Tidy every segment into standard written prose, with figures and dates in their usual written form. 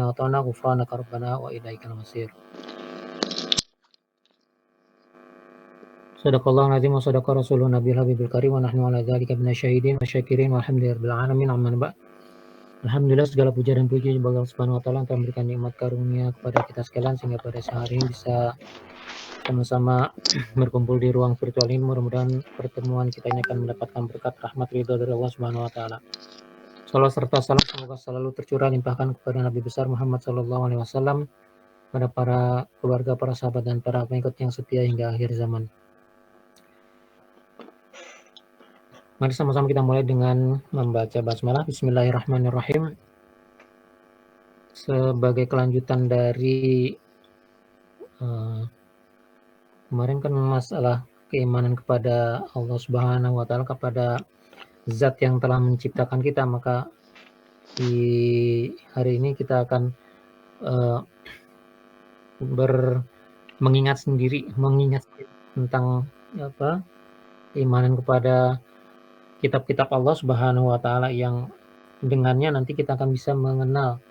وأطعنا غفرانك ربنا وإليك المصير. Sadaqallahu azim wa sadaqa rasulun nabiyil habibil karim wa nahnu ala dzalika minasyahidin wa syakirin walhamdulillahirabbil alamin amman ba'. Alhamdulillah segala puja dan puji bagi Allah Subhanahu wa taala yang telah memberikan nikmat karunia kepada kita sekalian sehingga pada siang hari ini bisa sama-sama berkumpul di ruang virtual ini. Mudah-mudahan pertemuan kita ini akan mendapatkan berkat rahmat ridha dari Allah Subhanahu wa taala. Salawat serta salam semoga selalu tercurah limpahkan kepada Nabi besar Muhammad sallallahu alaihi wasallam, pada para keluarga, para sahabat dan para pengikut yang setia hingga akhir zaman. Mari sama-sama kita mulai dengan membaca basmalah. Bismillahirrahmanirrahim. Sebagai kelanjutan dari kemarin kan masalah keimanan kepada Allah Subhanahu wa taala, kepada zat yang telah menciptakan kita, maka di hari ini kita akan mengingat tentang keimanan kepada kitab-kitab Allah Subhanahu wa taala yang dengannya nanti kita akan bisa mengenal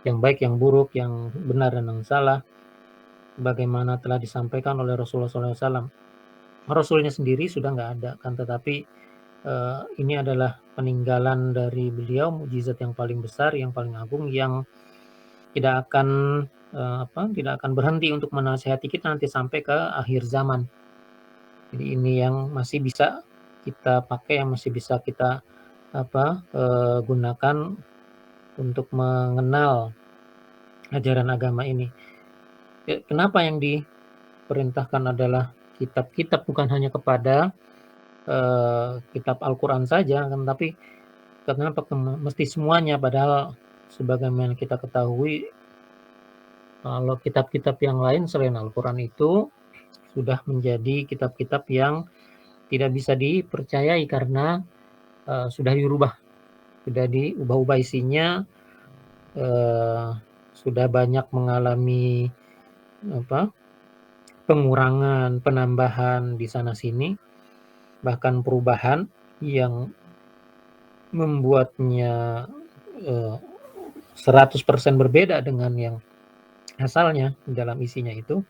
yang baik, yang buruk, yang benar dan yang salah, bagaimana telah disampaikan oleh Rasulullah SAW. Rasulnya sendiri sudah nggak ada kan, tetapi ini adalah peninggalan dari beliau, mukjizat yang paling besar, yang paling agung, yang tidak akan berhenti untuk menasihati kita nanti sampai ke akhir zaman. Jadi ini yang masih bisa kita pakai, yang masih bisa kita gunakan untuk mengenal ajaran agama ini. Kenapa yang diperintahkan adalah kitab-kitab, bukan hanya kepada kitab Al-Quran saja, kan, tapi kenapa mesti semuanya, padahal sebagaimana kita ketahui kalau kitab-kitab yang lain selain Al-Quran itu sudah menjadi kitab-kitab yang tidak bisa dipercayai karena sudah diubah-ubah isinya, sudah banyak mengalami pengurangan, penambahan di sana sini, bahkan perubahan yang membuatnya 100% berbeda dengan yang asalnya dalam isinya itu.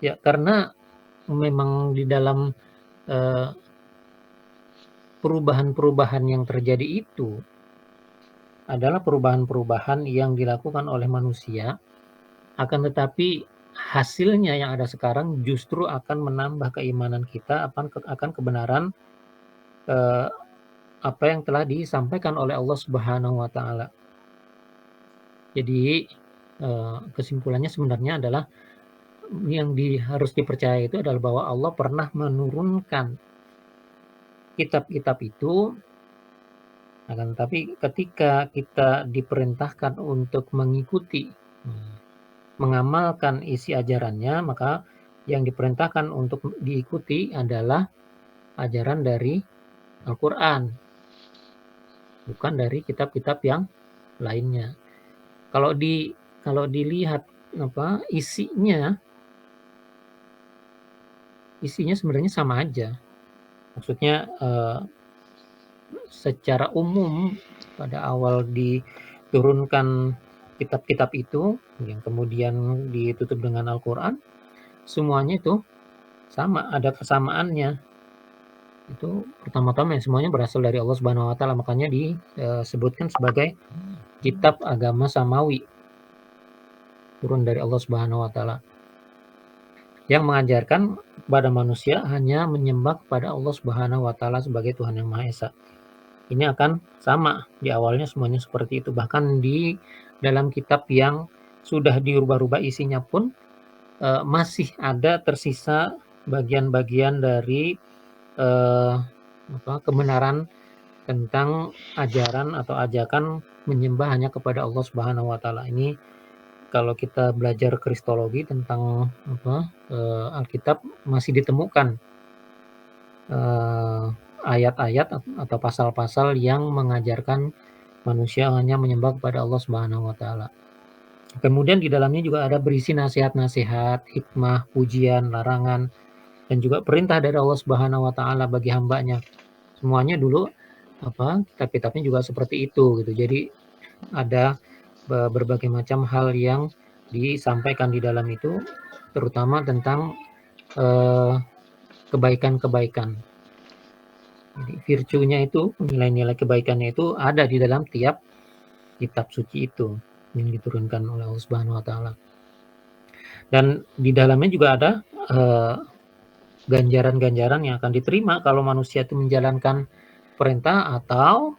Ya, karena memang di dalam perubahan-perubahan yang terjadi itu adalah perubahan-perubahan yang dilakukan oleh manusia, akan tetapi hasilnya yang ada sekarang justru akan menambah keimanan kita akan kebenaran apa yang telah disampaikan oleh Allah Subhanahu wa taala. Jadi kesimpulannya sebenarnya adalah yang harus dipercaya itu adalah bahwa Allah pernah menurunkan kitab-kitab itu, akan tetapi ketika kita diperintahkan untuk mengikuti, mengamalkan isi ajarannya, maka yang diperintahkan untuk diikuti adalah ajaran dari Al-Quran, bukan dari kitab-kitab yang lainnya. Kalau dilihat isinya sebenarnya sama aja. Maksudnya secara umum pada awal diturunkan kitab-kitab itu yang kemudian ditutup dengan Al-Quran, semuanya itu sama, ada kesamaannya. Itu pertama-tama semuanya berasal dari Allah Subhanahu wa taala, makanya disebutkan sebagai kitab agama samawi, turun dari Allah Subhanahu wa taala, yang mengajarkan kepada manusia hanya menyembah kepada Allah Subhanahu wa taala sebagai Tuhan yang Maha Esa. Ini akan sama, di awalnya semuanya seperti itu. Bahkan di dalam kitab yang sudah diubah-ubah isinya pun masih ada tersisa bagian-bagian dari kebenaran tentang ajaran atau ajakan menyembah hanya kepada Allah Subhanahu wa taala. Ini kalau kita belajar kristologi tentang Alkitab masih ditemukan ayat-ayat atau pasal-pasal yang mengajarkan manusia hanya menyembah kepada Allah Subhanahu wa taala. Kemudian di dalamnya juga ada berisi nasihat-nasihat, hikmah, pujian, larangan, dan juga perintah dari Allah Subhanahu wa taala bagi hambanya. Semuanya dulu kitab-kitabnya juga seperti itu gitu. Jadi ada berbagai macam hal yang disampaikan di dalam itu, terutama tentang kebaikan-kebaikan. Jadi virtue-nya itu, nilai-nilai kebaikannya itu ada di dalam tiap kitab suci itu yang diturunkan oleh Allah Subhanahu wa taala. Dan di dalamnya juga ada ganjaran-ganjaran yang akan diterima kalau manusia itu menjalankan perintah atau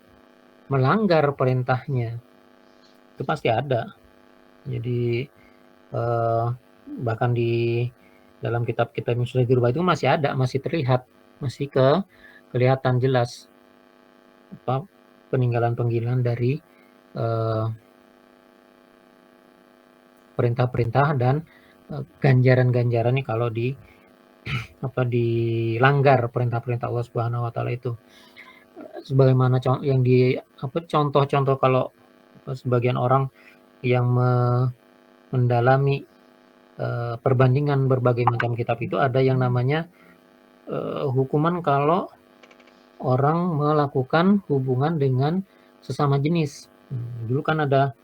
melanggar perintahnya. Itu pasti ada. Jadi bahkan di dalam kitab-kitab yang sudah dirubah itu masih ada, masih terlihat, masih kelihatan jelas peninggalan-peninggalan dari perintah-perintah dan ganjaran-ganjarannya kalau dilanggar perintah-perintah Allah Subhanahu wa taala itu. Sebagaimana yang contoh-contoh kalau sebagian orang yang mendalami perbandingan berbagai macam kitab itu, ada yang namanya hukuman kalau orang melakukan hubungan dengan sesama jenis. Dulu kan ada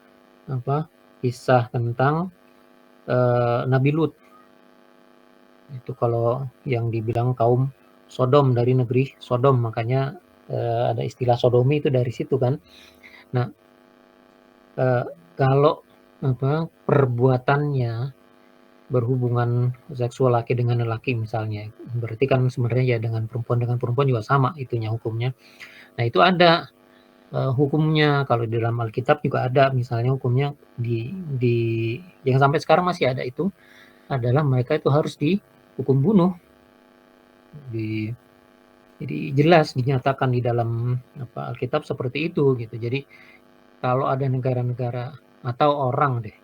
kisah tentang Nabi Lut. Itu kalau yang dibilang kaum Sodom, dari negeri Sodom, makanya ada istilah sodomi itu dari situ kan. Nah, kalau perbuatannya berhubungan seksual laki dengan laki misalnya, berarti kan sebenarnya ya dengan perempuan juga sama itunya hukumnya. Nah, itu ada hukumnya. Kalau di dalam Alkitab juga ada, misalnya hukumnya di yang sampai sekarang masih ada itu adalah mereka itu harus dihukum bunuh. Jadi jelas dinyatakan di dalam Alkitab seperti itu gitu. Jadi kalau ada negara-negara atau orang deh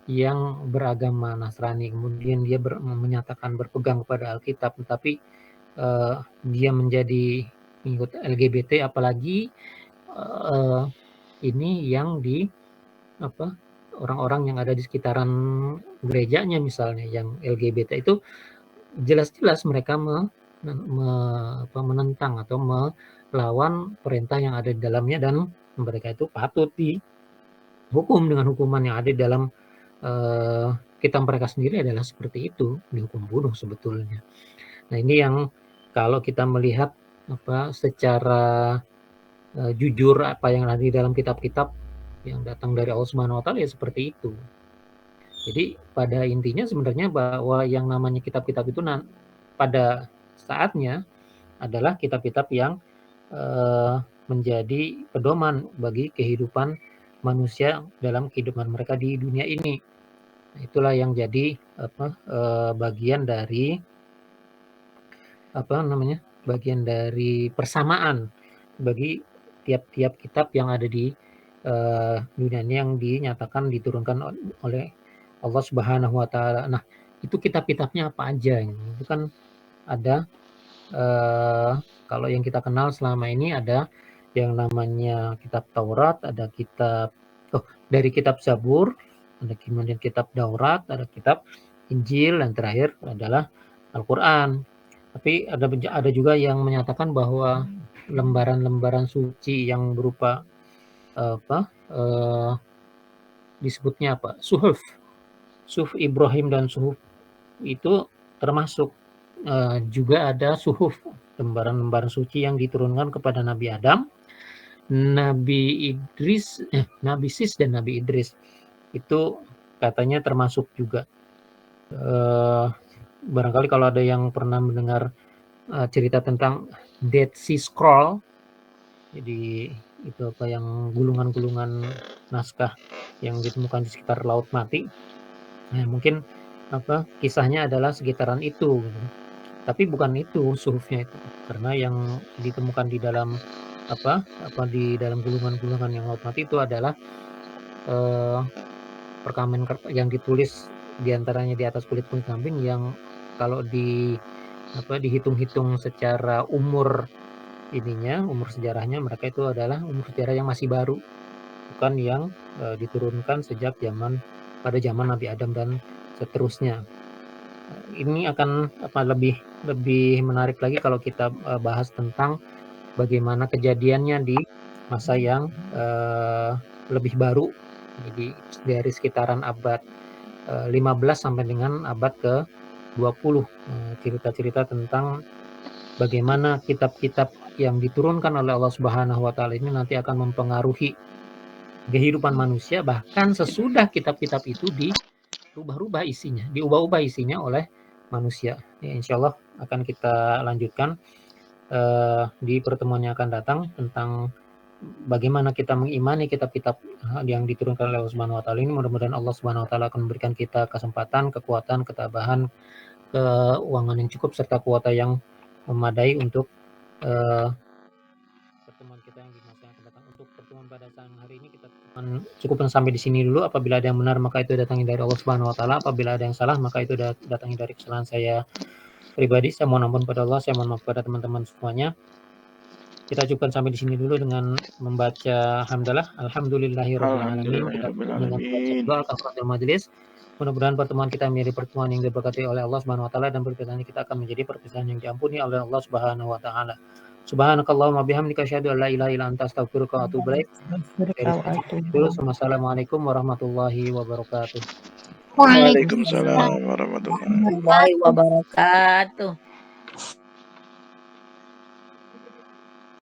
yang beragama Nasrani, kemudian dia menyatakan berpegang kepada Alkitab, tetapi dia menjadi pengikut LGBT, apalagi ini yang orang-orang yang ada di sekitaran gerejanya misalnya yang LGBT itu jelas-jelas mereka menentang atau melawan perintah yang ada di dalamnya, dan mereka itu patut dihukum dengan hukuman yang ada di dalam kitab mereka sendiri adalah seperti itu, dihukum bunuh sebetulnya. Nah, ini yang kalau kita melihat secara jujur apa yang ada di dalam kitab-kitab yang datang dari Allah Subhanahu wa taala ya seperti itu. Jadi pada intinya sebenarnya bahwa yang namanya kitab-kitab itu pada saatnya adalah kitab-kitab yang menjadi pedoman bagi kehidupan manusia dalam kehidupan mereka di dunia ini. Nah, itulah yang jadi bagian dari bagian dari persamaan bagi tiap-tiap kitab yang ada di dunia ini yang dinyatakan diturunkan oleh Allah Subhanahu wa taala. Nah, itu kitab-kitabnya apa aja? Itu kan ada kalau yang kita kenal selama ini ada yang namanya kitab Taurat, ada dari kitab Zabur, ada kemudian kitab Daurat, ada kitab Injil, dan terakhir adalah Al-Qur'an. Tapi ada juga yang menyatakan bahwa lembaran-lembaran suci yang berupa disebutnya Suhuf Ibrahim dan Suhuf itu termasuk juga ada suhuf, lembaran-lembaran suci yang diturunkan kepada Nabi Adam, Nabi Sis dan Nabi Idris. Itu katanya termasuk juga. Barangkali kalau ada yang pernah mendengar cerita tentang Dead Sea Scroll, jadi itu yang gulungan-gulungan naskah yang ditemukan di sekitar Laut Mati. Nah, mungkin kisahnya adalah sekitaran itu gitu. Tapi bukan itu suhufnya itu, karena yang ditemukan di dalam di dalam gulungan-gulungan yang Laut Mati itu adalah perkamen yang ditulis diantaranya di atas kulit kambing yang kalau dihitung-hitung secara umur sejarahnya mereka itu adalah umur sejarah yang masih baru, bukan yang diturunkan sejak pada zaman Nabi Adam dan seterusnya. Ini akan lebih menarik lagi kalau kita bahas tentang bagaimana kejadiannya di masa yang lebih baru Jadi dari sekitaran abad 15 sampai dengan abad ke-20, cerita-cerita tentang bagaimana kitab-kitab yang diturunkan oleh Allah Subhanahu wa taala ini nanti akan mempengaruhi kehidupan manusia, bahkan sesudah kitab-kitab itu dirubah-rubah isinya, diubah-ubah isinya oleh manusia. Ya, insyaallah akan kita lanjutkan di pertemuan yang akan datang tentang bagaimana kita mengimani kitab-kitab yang diturunkan oleh Allah Subhanahu wa taala ini. Mudah-mudahan Allah Subhanahu wa taala akan memberikan kita kesempatan, kekuatan, ketabahan, keuangan yang cukup serta kuota yang memadai untuk pertemuan kita yang di masa yang akan datang. Untuk pertemuan pada saat hari ini kita cukupkan sampai di sini dulu. Apabila ada yang benar maka itu datangnya dari Allah Subhanahu wa taala, apabila ada yang salah maka itu datangnya dari kesalahan saya pribadi. Saya mohon ampun pada Allah, saya mohon maaf pada teman-teman semuanya. Kita cukupkan sampai di sini dulu dengan membaca hamdalah, alhamdulillahirabbil alamin. Kita tutup dengan membaca doa kafaratul majelis. Mudah-mudahan pertemuan kita menjadi pertemuan yang diberkati oleh Allah Subhanahu wa taala dan perpisahan kita akan menjadi perpisahan yang diampuni oleh Allah Subhanahu wa taala. Subhanakallahumma bihamdika asyhadu an la ilaha illa anta astaghfiruka wa atubu ilaik. Dari saya dulu, wassalamualaikum warahmatullahi wabarakatuh. Waalaikumsalam warahmatullahi wabarakatuh.